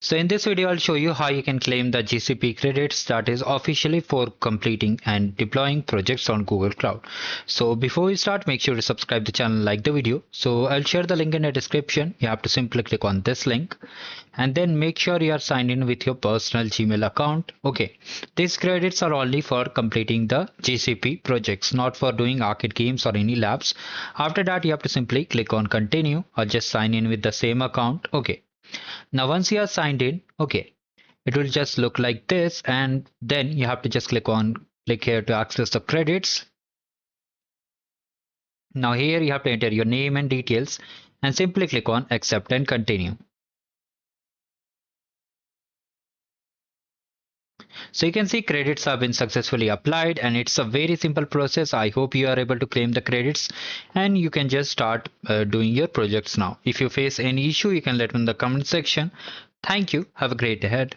So in this video, I'll show you how you can claim the GCP credits that is officially for completing and deploying projects on Google Cloud. So before we start, make sure to subscribe the channel, like the video. So I'll share the link in the description. You have to simply click on this link and then make sure you are signed in with your personal Gmail account. Okay, these credits are only for completing the GCP projects, not for doing arcade games or any labs. After that, you have to simply click on continue or just sign in with the same account. Okay. Now once you are signed in, okay, it will just look like this, and then you have to just click here to access the credits. Now here you have to enter your name and details and simply click on accept and continue. So you can see credits have been successfully applied, and it's a very simple process. I hope you are able to claim the credits and you can just start doing your projects now. If you face any issue, you can let me in the comment section. Thank you. Have a great day ahead.